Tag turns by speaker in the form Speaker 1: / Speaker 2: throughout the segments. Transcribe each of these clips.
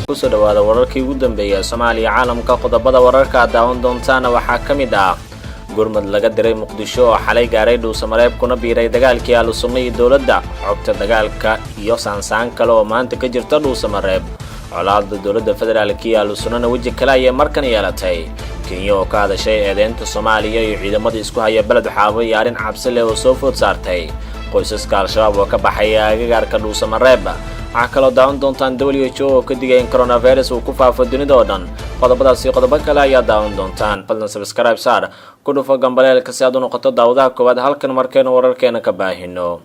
Speaker 1: kusoo dhawaada wararkii ugu dambeeyay Soomaaliya caalamka qodobada wararka daawan doontaana waxaa kamid ah gurmad laga diray Muqdisho oo xalay gaaray Dhuusamareeb kuna biiray dagaalkii Al-Sunna iyo dawladda xogta dagaalka iyo saansaan kale oo maanta ka jirta Dhuusamareeb colaadda dawladda federaalka iyo Al-Sunna waji kale ay markan yeelatay Kenya oo ka hadashay eedeynta Soomaaliya iyo ciidamada isku haya balad xaabo iyo arin cabsi leh oo soo food saartay qoysaska Al-Shabaab oo ka baxay agagaarka Dhuusamareeb waxaa kaloo daawan doontaan WHO oo ka digay in coronavirus uu ku faafo dunida oo dhan qodobadaasi qodobo kale ayaa daawan doontaan fadlan subscribe saar ku dhufo gambaleelka si aad u noqoto daawadaha koowaad halkan markaynu wararkeena ka baahino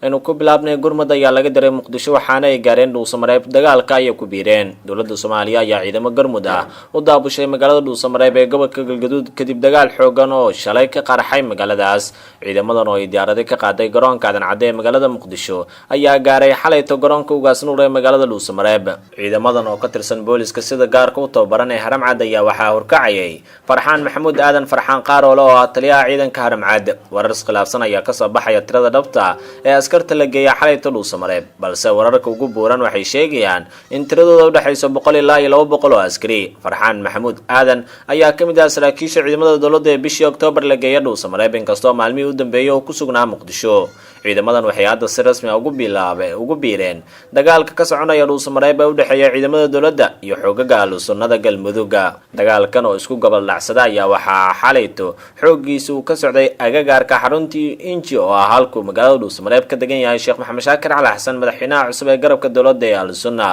Speaker 1: inuu ku bilaabnay gurmad ayaa laga diray Muqdisho waxaana ay gaareen Dhuusamareeb dagaalka ay ku biireen dawladda Soomaaliya ayaa ciidamo gurmud ah u daabushay magaalada Dhuusamareeb ee gobolka Galgaduud kadib dagaal xoogan oo shalay ka qarxay magaaladaas ciidamadan oo ay diyaarado ka qaaday garoonka Aadan Cadde ee magaalada Muqdisho ayaa gaaray xalayto garoonka Ugaas Nuur ee magaalada Dhuusamareeb ciidamadan oo ka tirsan booliska sida gaarka u tababaran ee Haram Cad ayaa waxaa horkacayay Farxaan Maxamuud Aadan Farxaan Qaarole oo ah taliyaha ciidanka Haram Cad warar khilaafsan ayaa ka soo baxaya tirada dhabta ee askarta la geeyay xalayto Dhuusamareeb balse wararka ugu buuran waxay sheegayaan in tiradooda u dhaxayso 100 ilaa 200 oo askari Farxaan Maxamuud Aadan ayaa kamid ah saraakiisha ciidamada dawladda ee bishii Oktoobar la geeyay Dhuusamareeb inkastoo maalmihii u dambeeyay oo ku sugnaa Muqdisho ciidamadan waxay hadda si rasmi ah ugu biireen dagaalka ka soconaya Dhuusamareeb ee u dhaxeeya ciidamada dawladda iyo xoogagga Al-Sunnada Galmudug dagaalkan oo isku gobol dhacsada ayaa waxaa xalayto xooggiisu ka socday agagaarka xaruntii Inji oo ah halku magaalada Dhuusamareeb ka degan yahay Sheekh Maxamed Shaakir Cali Xasan madaxweynaha cusub ee garabka dawladda ee Al-Sunna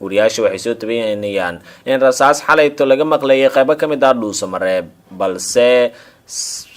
Speaker 1: wariyaashu waxay soo tabanayaan in rasaas xalayto laga maqlayay qaybo kamid ah Dhuusamareeb balse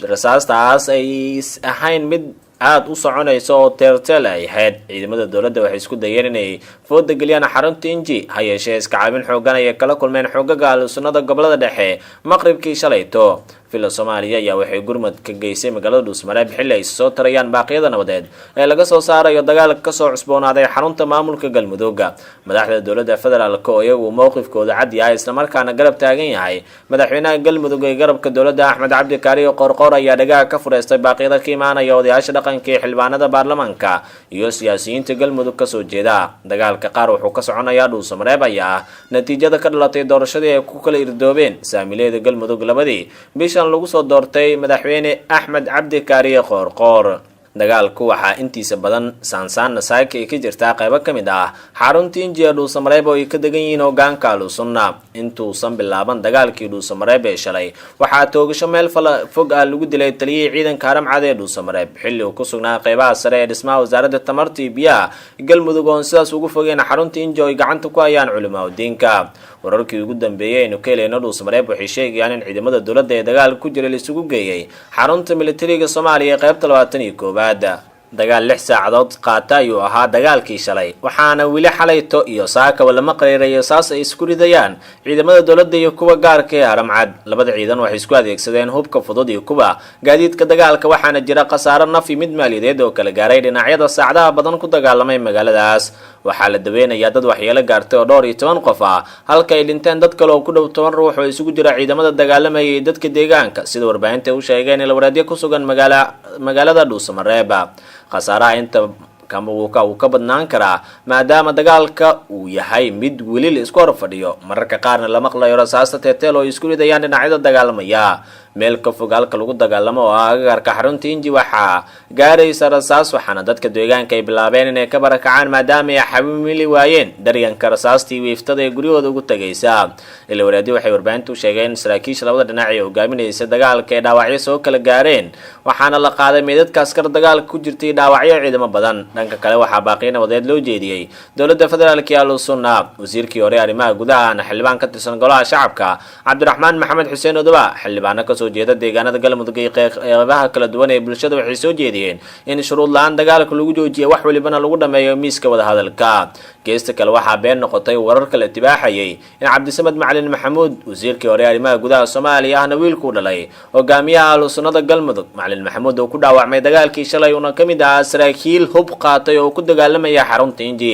Speaker 1: rasaastaas ay ahayn mid aad u soconayso oo teerteel ay ahayd ciidamada dawladda waxay isku dayeen inay fooda geliyaan xarunta Inji hayeeshee iska caabin xoogan ay kala kulmeen xoogagga Al-Sunnada gobolada dhexe maqribkii shalayto fila Soomaaliya ayaa waxay gurmad ka geysay magaalada Dhuusamareeb xilli ay soo tarayaan baaqyada nabadeed ee laga soo saarayo dagaalka ka soo cusboonaaday xarunta maamulka Galmudug madaxda dawladda federaalka oo iyagu mowqifkooda cad yahay isla markaana garab taagan yahay madaxweynaha Galmudug ee garabka dawladda Axmed Cabdi Kaariyo Qorqor ayaa dhagaha ka fureystay baaqyada ka imaanaya odayaasha dhaqanka ee xildhibaanada baarlamaanka iyo siyaasiyiinta Galmudug ka soo jeeda dagaalka qaar wuxuu ka soconayaa Dhuusamareeb ayaa natiijada ka dhalatay doorashadii ay ku kala irdoobeen saamileeda Galmudug labadii bishan lagu soo doortay madaxweyne Axmed Cabdi Kaariyo Qorqor dagaalku waxaa intiisa badan saansaan saaka ay ka jirtaa qaybo kamid ah xarunta Inji ee Dhuusamareeb oo ay ka degan yihiin hoggaanka Al-Sunna intuusan bilaaban dagaalkii Dhuusamareeb ee shalay waxaa toogasho meel fog ah lagu dilay taliyihii ciidanka Haram Cad ee Dhuusamareeb xilli uu ku sugnaa qaybaha sare ee dhismaha wasaaradda tamarta iyo biyaha Galmudug oo sidaas ugu fogeen xarunta Inji oo ay gacanta ku hayaan culimada diinka wararkii ugu dambeeyay inuu ka helay Dhuusamareeb waxay sheegayaan in ciidamada dawladda ee dagaalka ku jiray la isugu geeyay xarunta militariga Soomaaliya ee qaybta 21 dagaal 6 saacadood qaata ayuu ahaa dagaalkii shalay waxaana wili xalayto iyo saaka lama qariirayo saas ay isku ridayaan ciidamada dawladda iyo kuwa gaarka ee Haram Cad labada ciidan waxay isku adeegsadeen hubka fudud iyo kuwa gaadiidka dagaalka waxaana jira khasaaro naf iyo mid maaliyadeed oo kala gaaray dhinacyada saacadaha badan ku dagaalamay magaaladaas waxaa la daweynayaa dad waxyeelo gaartay oo 12 qof ah halka ay dhinteen dad kale oo ku dhow 10 ruux oo isugu jira ciidamada dagaalamayay dadka deegaanka sida warbaahinta u sheegeen in la waraadiyo ku sugan magaalada Dhuusamareeb khasaaraha inta uu ka badnaan karaa maadaama dagaalka uu yahay mid weli la isku hor fadhiyo mararka qaarna la maqlayo rasaasta teeteel oo isku ridayaan dhinacyada dagaalamaya meel ka fog halka lagu dagaalamo oo agagaarka xarunta Inji waxaa gaaraysa rasaas waxaana dadka deegaanka ay bilaabeen inay ka barakacaan maadaama ay xamili waayeen daryanka rasaastii wiiftada ee guryahooda ugu tagaysa ila waraadi waxay warbaahintu sheegeen saraakiisha labada dhinac ee hogaaminaysa dagaalka ee dhaawacyo soo kala gaareen waxaana la qaaday meedadka askar dagaalka ku jirtay dhaawacyo ciidamo badan dhanka kale waxaa baaqyo nabadeed loo jeediyay dawladda federaalka ee Al-Sunna wasiirkii hore arrimaha gudaha xildhibaan ka tirsan golaha shacabka Cabdiraxmaan Maxamed Xuseen Odoba xildhibaan ka soo jeeda deegaanada Galmudug ee qeybaha kala duwan ee bulshada waxay soo jeediyeen in shuruud la'aan dagaalka lagu joojiyo wax walibana lagu dhameeyo miiska wada hadalka geesta kale waxaa been noqotay warar kala tibaaxayay in Cabdisamad Macalin Maxamuud wasiirkii hore arrimaha gudaha Soomaaliya ahna wiilku dhalay hogaamiyaha Al-Sunnada Galmudug Macalin Maxamuud oo ku dhaawacmay dagaalkii shalay una kamid ah saraakiil hub qaatay oo ku dagaalamaya xarunta Inji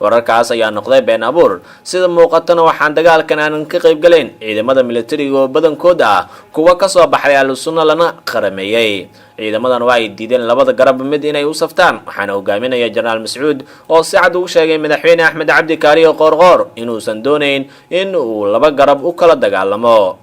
Speaker 1: wararkaas ayaa noqday been abuur sida muuqatana waxaan dagaalkan aan ka qayb galeyn ciidamada militariga oo badankooda ah kuwa ka soo baxay Al-Sunna lana qarameeyay ciidamadan waa ay diideen labada garab mid inay u saftaan waxaana hogaaminaya Generaal Mas'uud oo si cad u sheegay madaxweyne madaxweyne axmed cabdi kaariyo qoorqoor inuusan doonayn in uu laba garab u kala dagaalamo.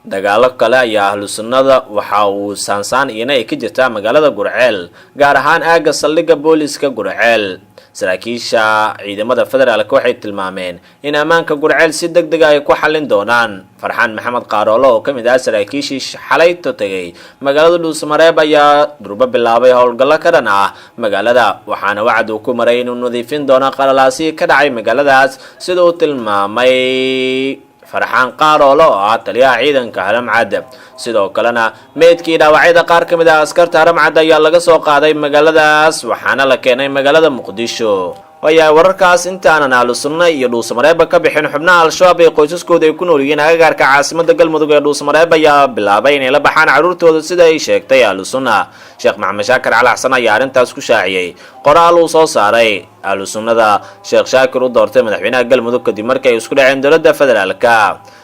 Speaker 1: dagaalo kale ayaa ahlu sunnada waxa uu saansaan iyana ay ka jirtaa magaalada Gurceel, gaar ahaan aagga saldhigga booliska Gurceel. saraakiisha ciidamada federaalka waxay tilmaameen in ammaanka Gurceel si degdeg ah ay ku xallin doonaan. Farxaan Maxamed Qaaroolo oo kamid ah saraakiishii xalay tagay magaalada Dhuusamareeb ayaa durba bilaabay howlgallo ka dhan ah magaalada, waxaana wacd uu ku maray inuu nadiifin doono qalalaasi ka dhacay magaaladaas sida uu tilmaamay Farxaan Qaaroolo oo ah taliyaha ciidanka Haramcad. sidoo kalena meedkii dhaawacyada qaar ka mid ah askarta Haramcad ayaa laga soo qaaday magaaladaas waxaana la keenay magaalada Muqdisho. wayaa wararkaas intaanan ahlu sunna iyo Dhuusamareeb ka bixin xubnaha al-shabaab ee qoysaskooda ay ku nool yihiin agagaarka caasimada galmudug ee Dhuusamareeb ayaa bilaabay inay la baxaan caruurtooda sida ay sheegtay ahlu sunna. Sheekh Maxamed Shaakir Cali Xasan ayaa arrintaas ku shaaciyay qoraal uu soo saaray. ahlu sunnada Sheekh Shaakir u doortay madaxweynaha galmudug kadib markii ay isku dhaceen dowladda federaalka.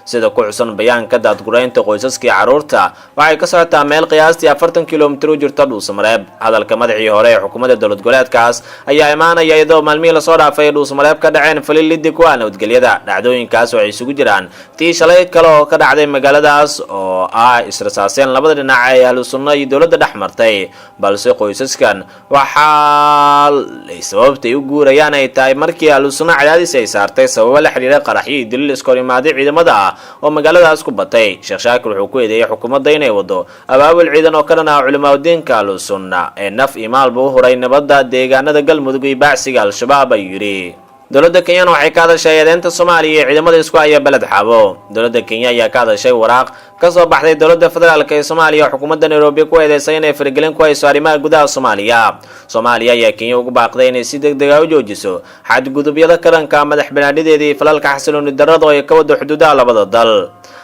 Speaker 1: sida ku xusan bayaanka daadguraynta qoysaskii caruurta waxay ka socotaa meel qiyaastii 40 kiiloomitir u jirta Dhuusamareeb. hadalka madaxii hore ee xukuumadda dowlad goboleedkaas ayaa imaanaya iyadoo maalmihii la soo dhaafay Dhuusamareeb ka dhaceen falil liddi ku ah nabadgelyada. dhacdooyinkaas waxay isugu jiraan tii shalay kale oo ka dhacday magaaladaas oo ah israsaaseen labada dhinac ee ahlu sunna iyo dowladda dhex martay, balse qoysaskan waxaa sababtay u guurayaan ay tahay markii ahlu sunna cadaadis ay saartay sababo la xiriira qaraxyo iyo dilil iskoorimaadyo ciidamada ah oo magaaladaas ku batay. Sheekh Shaakir wuxuu ku eedeeyay xukuumadda inay wado abaabul ciidan oo ka dhan ah culimada diinka ahlu sunna ee naf iyo maalba u huray nabadda deegaanada galmudug iyo baacsiga al-shabaab ayuu yidhi. dowladda Kenya waxay ka hadashay eedeynta Soomaaliya ee ciidamada isku haya balad xabo. dowladda Kenya ayaa ka hadashay waraaq ka soo baxday dowladda federaalka ee Soomaaliya xukuumadda Nairobi ku eedeysay inay faragelin ku hayso arrimaha gudaha Soomaaliya ayaa Kenya ugu baaqday inay si degdeg ah u joojiso xadgudubyada ka dhanka ah madaxbannaanideeda iyo falalka xasilooni darrada ee ka wada xuduudaha labada dal.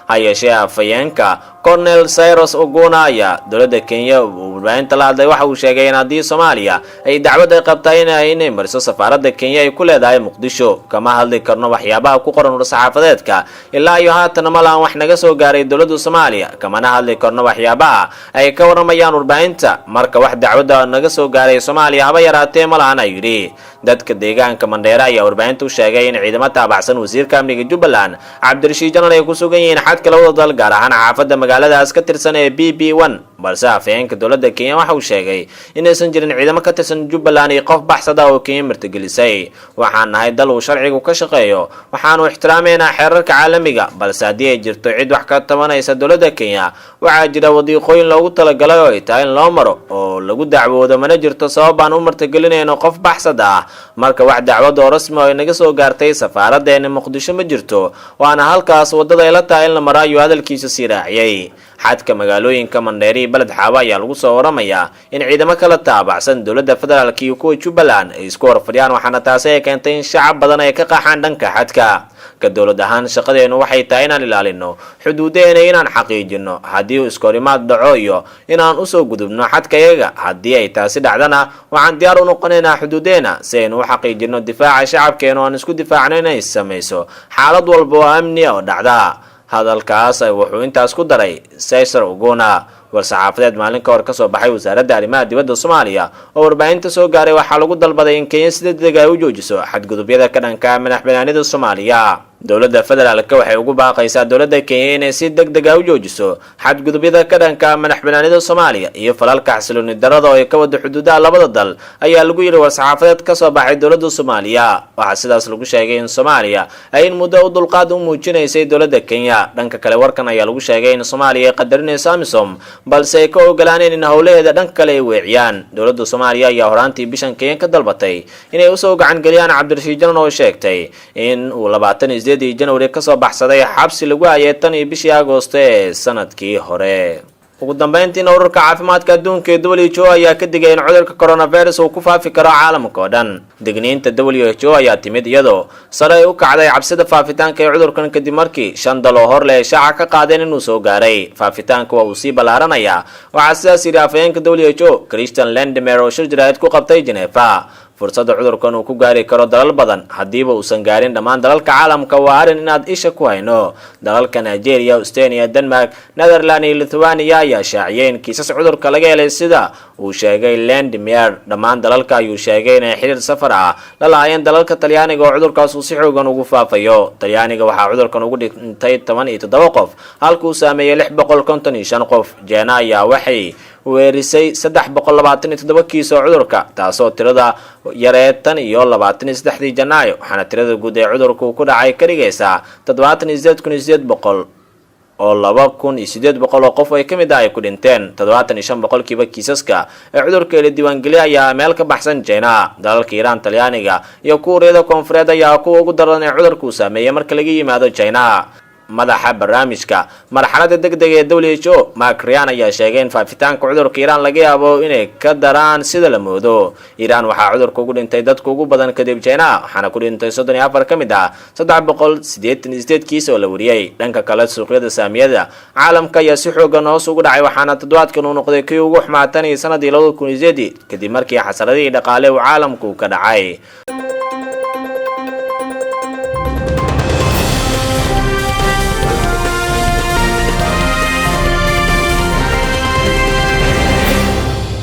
Speaker 1: hayeshee afayeenka Colonel Cyrus Oguna ayaa dowladda Kenya warbaahinta la hadlay waxa uu sheegay in haddii Soomaaliya ay dacwad ay qabtay inay mariso safaaradda Kenya ay ku leedahay Muqdisho kama hadli karno waxyaabaha ku qoran war-saxaafadeedka ilaa iyo haatan ma lahan wax naga soo gaaray dowladda Soomaaliya kamana hadli karno waxyaabaha ay ka waramayaan warbaahinta marka wax dacwada naga soo gaaray Soomaaliya haba yaraatee ma lahan ayuu yidhi. dadka deegaanka Mandheera ayaa warbaahinta u sheegay in ciidamo taabacsan wasiirka amniga Jubbaland Cabdirashiid Janan ay ku sugan yihiin xadka labada dal gaar ahaan xaafadda magaaladaas ka tirsan ee BB1, balse afayeenka dowladda Kenya waxa uu sheegay inaysan jirin ciidamo ka tirsan Jubbaland iyo qof baxsada oo Kenya martigelisay. waxaan nahay dal uu sharcigu ka shaqeeyo waxaanu ixtiraameynaa xeerarka caalamiga, balse haddii ay jirto cid wax ka tabanaysa dowladda Kenya waxaa jira wadiiqooyin loogu talagalay oo ay tahay in loo maro oo lagu dacwoodo, mana jirto sabab aan u martigelinayno qof baxsada ah. marka wax dacwad oo rasmi ah ay naga soo gaartay safaaraddeena Muqdisho ma jirto, waana halkaas wadada ay la tahay in la maro ayuu hadalkiisa sii raaciyay. xadka magaalooyinka Mandheera iyo balad xabo ayaa lagu soo waramayaa in ciidamo kala taabacsan dowladda federaalka iyo kuwa Jubbaland ay isku horfadhiyaan, waxaana taasi ay keentay in shacab badan ay ka qaxaan dhanka xadka. ka dowlad ahaan shaqadeenu waxay tahay inaan ilaalino xuduudeena, inaan xaqiijino haddii iskoorimaad dhaco iyo inaan usoo gudubno xadkayaga. haddii ay taasi dhacdana waxaan diyaar u noqonaynaa xuduudeena si aynu u xaqiijino difaaca shacabkeena oo aan isku difaacno inay samayso xaalad walba oo amni oo dhacda. hadalkaas wuxuu intaas ku daray Cyrus Oguna. war-saxaafadeed maalin ka hor ka soo baxay wasaaradda arrimaha dibadda Soomaaliya oo warbaahinta soo gaaray waxaa lagu dalbaday in Kenya si degdeg ah u joojiso xadgudubyada ka dhanka ah madaxbannaanida Soomaaliya. dowladda federaalka waxay ugu baaqaysaa dowladda Kenya inay si degdeg ah u joojiso xadgudubyada ka dhanka ah madaxbannaanida Soomaaliya iyo falalka xasilooni darrada oo ka wada xuduudaha labada dal ayaa lagu yiri war-saxaafadeed ka soo baxay dowladda Soomaaliya. waxaa sidaas lagu sheegay in Soomaaliya ay in muddo u dulqaad u muujinaysay dowladda Kenya. dhanka kale warkan ayaa lagu sheegay in Soomaaliya ay qadarinayso AMISOM balse ay ka ogolaaneen in howlaheeda dhanka kale ay weeciyaan. dowladda Soomaaliya ayaa horaantii bishan Kenya ka dalbatay inay usoo gacan geliyaan Cabdirashiid Janan oo sheegtay in uu 28 January ka soo baxsaday xabsi lagu hayay tan iyo bishii Agoosto ee sanadkii hore. ugu dambeyntiina ururka caafimaadka adduunka ee WHO ayaa ka digay in cudurka coronavirus uu ku faafi karo caalamka oo dhan. digniinta WHO ayaa timid iyadoo sare u kacday cabsida faafitaanka ee cudurkan kadib markii 5 dal oo hor leh shaaca ka qaadeen inuu soo gaaray. faafitaanka waa uu sii ballaaranayaa, waxaa sidaas yidhi afayeenka WHO Christian Lindmeier oo shir jaraa'id ku qabtay Geneva. fursadda cudurkan uu ku gaari karo dalal badan haddiiba uusan gaarin dhammaan dalalka caalamka waa arrin inaad isha ku hayno. dalalka Nigeria, Estonia, Denmark, Netherlands iyo Lithuania ayaa shaaciyay in kiisas cudurka laga helay sida uu sheegay Landmeer. dhammaan dalalka ayuu sheegay inay xiriir safar ah la lahaayeen dalalka Talyaaniga oo cudurkaas uu si xoogan ugu faafayo. Talyaaniga waxaa cudurkan ugu dhintay 17 qof halka uu saameeyay 655 qof. Jeena ayaa waxay weerisay 327 kiis oo cudurka, taasoo tirada yareetan iyo 23 Janaayo, waxaana tirada guud ee cudurku ku dhacay ka dhigaysaa 78800 oo 2800 oo qof ay kamid ah ay ku dhinteen. 75% kiisaska ee cudurka la diiwaangeliyay ayaa meel ka baxsan China. dalalka Iran, Talyaaniga iyo Kuuriyada Koonfureed ayaa kuwa ugu daran ee cudurku saameeyay marka laga yimaado China. madaxa barnaamijka marxaladda degdega ee WHO Mark Ryan ayaa sheegay in faafitaanka cudurka Iran laga yaabo inay ka daraan sida la moodo. Iran waxaa cudurka ugu dhintay dadka ugu badan kadib China, waxaana ku dhintay 34 ka mid ah 788 kiis oo la wariyay. dhanka kale suuqyada saamiyada caalamka ayaa si xoogan hoos ugu dhacay, waxaana toddobaadkan uu noqday kii ugu xumaatan sanadii 2008 kadib markii xasaradii dhaqaale uu caalamku ka dhacay.